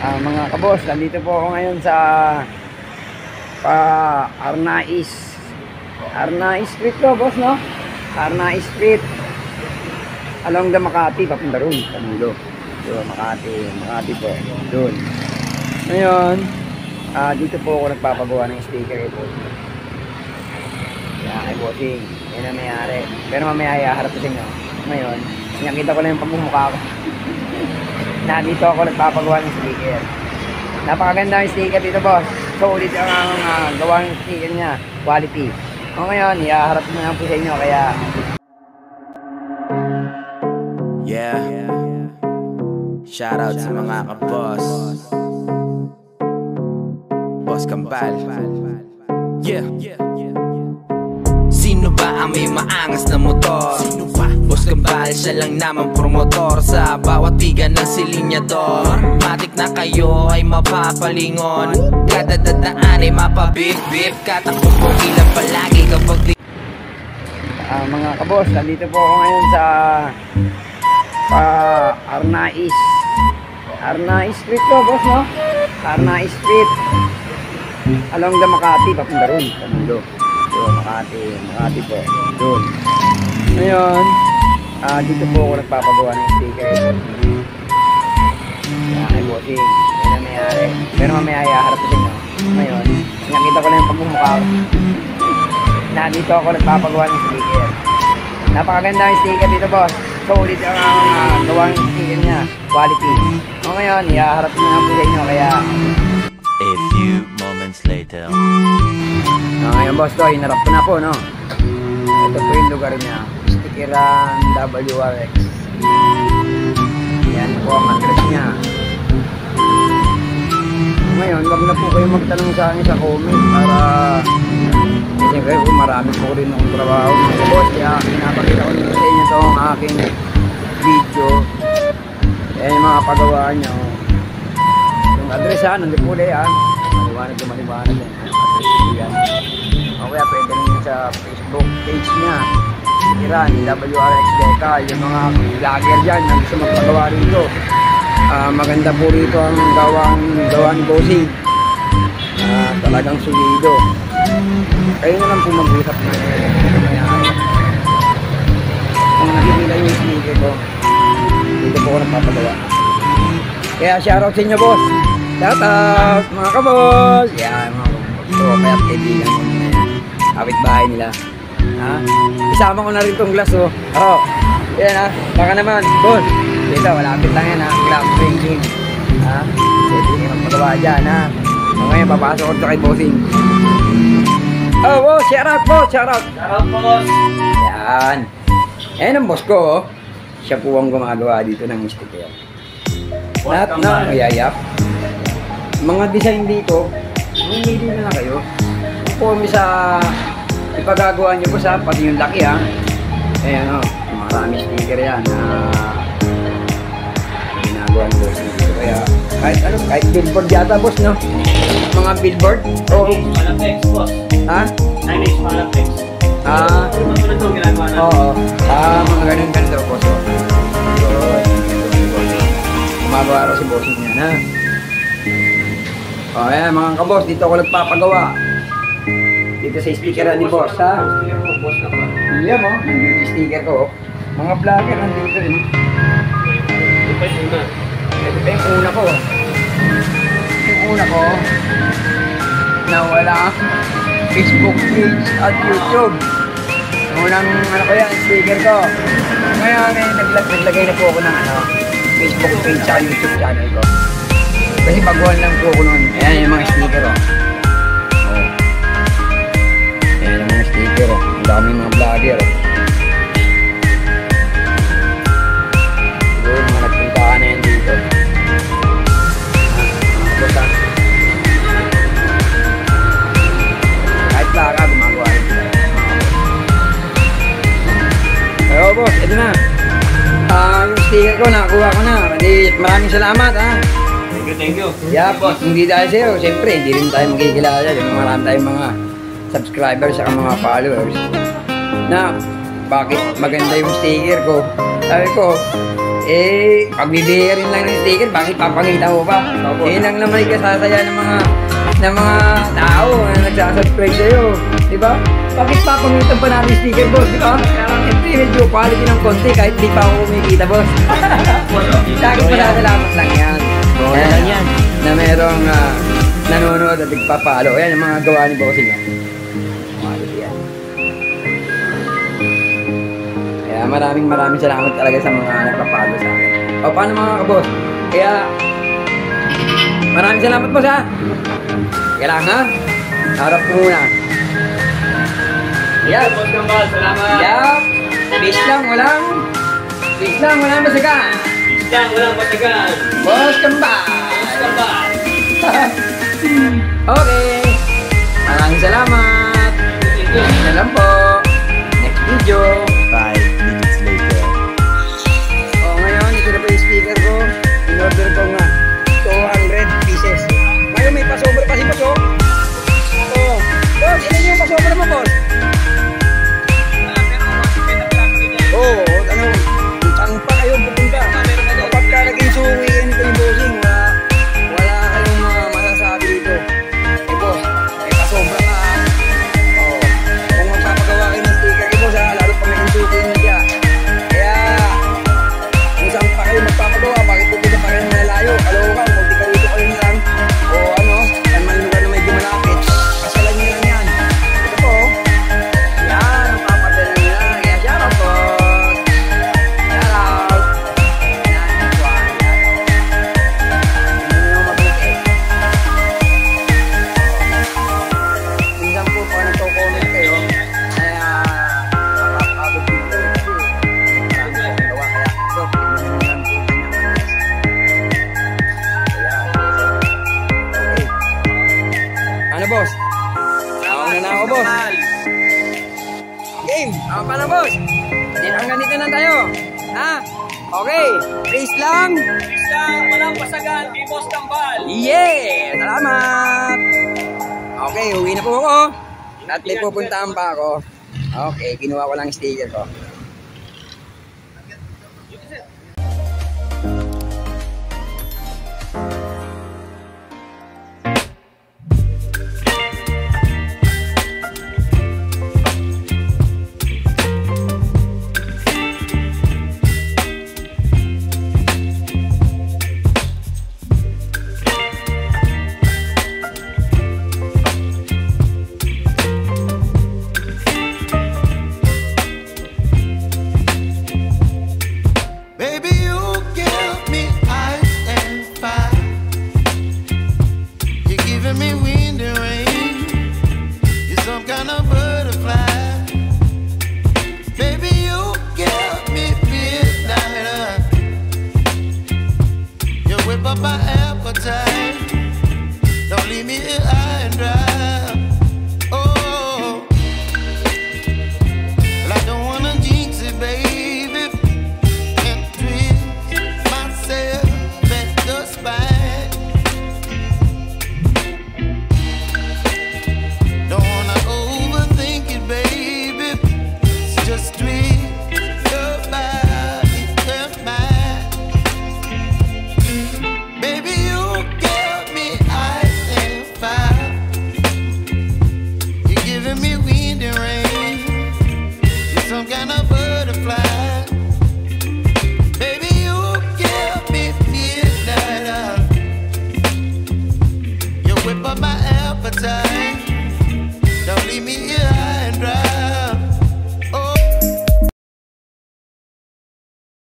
Mga kabos, nandito po ako ngayon sa Arnaiz Street to, boss, no? Arnaiz Street along the Makati, papunta ron sa Mulo. So, Makati po, doon. Ngayon, dito po ako nagpapagawa ng sticker ito. Yan, ay bossing, yan ang mayari. Pero mamaya iharap ko sa inyo. Ngayon, nakita ko lang yung pagmumukha ko. Dito ako nagpapagawa ng sticker. Napakaganda yung sticker dito, boss. Solid ang gawa ng sticker niya, quality. O ngayon, iharap mo lang po sa inyo, kaya yeah. Shout out sa mga ka-boss. Boss Kambal. Yeah. Sino ba ang may maangas na motor? Sino ba? Boss Kambal, siya lang naman promotor sa bawat tigan ng silinyador. Matik na kayo ay mapapalingon, kada dadaan ay mapabip-bip. Katakbo po ilang palagi kapag di mga kabos, nandito po ako ngayon sa Arnaiz Street to, boss, no? Arnaiz Street along the Makati, papunta ron sa Mulo. So, Makati po, doon. Ngayon, dito po ako nagpapagawa ng sticker ito. Yan, ay bossing, yan ang mayari. Pero mamaya iharap ko sa inyo. Ngayon, nakita ko lang yung pagmumukha ko. Dito ako nagpapagawa ng sticker. Napakaganda yung sticker dito, boss. Solid ang gawa ng sticker niya, quality. O ngayon, iharap ko lang po sa inyo, kaya a few moments later. ngayon, boss, to, hinarap ko na po, no? Ito po yung lugar niya, stickeran WRX. Yan po ang address niya. Ngayon, wag na po kayo magtanong sa akin sa comment para siyempre po marami po rin akong trabaho, mga boss. Kaya pinapakita ko nito sa inyo itong aking video. Yan yung mga pagawaan nyo. Yung address ha, nandun po yan. Maliwanag yan. Yan. O kaya pwede rin sa Facebook page niya. Iran, WRX Deca. Yung mga vlogger dyan na gusto magpagawa rito. Maganda po rito ang gawang bossing. Talagang solido. Kayo na lang po mag-usap na. Kung nakikita yung sticker ko, dito po ako nagpapagawa. Kaya shoutout sa inyo, boss. Shoutout mga kabos. Yan, mga kabos. So, kaya kaibigan ko na yan. Kapit bahay nila. Isama ko na rin tong glass, oh. Yan ha. Baka naman, boss. Dito, malapit lang yan ha. Glass drinking. Pwede nyo magpagawa dyan ha. Ngayon, papasok ko kay bossing. Boss, shoutout po, shoutout. Shoutout po, boss. Yan. Ayan ang boss ko, oh. Siya po ang gumagawa dito ng sticker. Lahat na mayayap. Mga design dito, mamili na lang kayo. Kung sa ipagagawa nyo po sa pati yung laki ha. Ayan o, marami sticker yan na ginagawa ng boss dito. Kaya kahit billboard yata, boss, no? Mga billboard? Oo. Malapex, boss. Ha? 9H Malapex. Tulad itong ginagawa natin. Oo. Mga ganun-ganun po. So, gumagawa rin si bossing yan, ha? Ayan, mga kabos, dito ako nagpapagawa. Dito sa stickeran ni boss, ha? Iya mo, nandito yung sticker ko. Mga vlogger nandito rin. Ito pa yung una. Ito pa yung una ko. Yung una ko, na wala Facebook page at YouTube. Unang ano ko yan, sticker ko. Ngayon, naglagay na po ako ng Facebook page at YouTube channel ko. Kasi baguhan lang po ako nun. Ayan yung mga sticker, oh. Ayan yung mga sticker, oh. Ang daming mga vlogger, oh. Siguro mga nagpuntaan na yan dito. Kahit plaka, gumagawa rin sila. Pero boss, ito na. Yung sticker ko, nakakuha ko na. Maraming salamat, ha. Thank you. Yeah, boss. Hindi dahil sa'yo, siyempre, hindi rin tayo magkikilala. Marami tayong mga subscribers at mga followers na bakit maganda yung sticker ko. Sabi ko, Eh, pagbibigay rin lang ng sticker, bakit papangita mo pa? Eh, lang naman ikasasaya ng mga tao na nagsasubscribe sa'yo. Di ba? Bakit papangitan pa natin sticker, boss? Di ba? Siyempre, medyo quality ng konti kahit di pa ako kumikita, boss. Sa akin, pasasalamat lang yan. Okay lang yan. Na merong nanonood at nagpapalo. Ayan, yung mga gawa ni bossing yan. Quality yan. Kaya maraming salamat talaga sa mga nagpapalo sa akin. O, paano mga kaboss? Kaya, maraming salamat, boss, ha? Kailangan, ha? Harap ko muna. Yan. Boss Kambal, salamat. Yan. Peace lang, walang masagaan. Peace lang, walang matagan. Boss Kambal. Boss Kambal. Okay. Maraming salamat. Yan na lang po. Next video. 5 minutes later. Oh, ngayon, ito na po yung sticker ko. In-order ko nga 200 pieces. Ngayon, may pasobra pa si boss, oh. Oh. Boss, ilan yung pasobra mo, boss? Oo, ano, saan pa kayo pupunta? Kapag ka naging suwiin ito yung bossing, wala kayong masasabi dito. Eh, boss, may pasobra ka, ha? Oo. Kung magpapagawa kayo ng sticker, eh, boss, ha? Lalo pag naging suwiin niya. Kaya, kung saan pa kayo magpapagawa, bakit pupunta pa kayo ng malayo? Kalokan, kung di kayo dito kayo nilang, o ano, ang mga lugar na medyo malapit, pasalan nyo lang yan. Ito po, yan, ang papadala nyo lang. Kaya, shout out po. Ano, boss? Ako na ako, boss. Game! Ako pa na, boss. Hanggang dito na tayo. Ha? Okay. Peace lang. Peace lang, walang pasagan. Kay Boss Kambal. Yeah! Salamat! Okay, uwi na po ako. At may pupuntahan pa ako. Okay, kinuha ko lang yung sticker ko. My appetite, don't leave me here high and dry. Oh, well, I don't wanna jinx it, baby, and twist myself at the spine. Don't wanna overthink it, baby. It's just twist your body and mine. Baby, you give me ice and fire. You're giving me wind and rain. You're some kind of butterfly. Baby, you give me midnight. You whip up my appetite.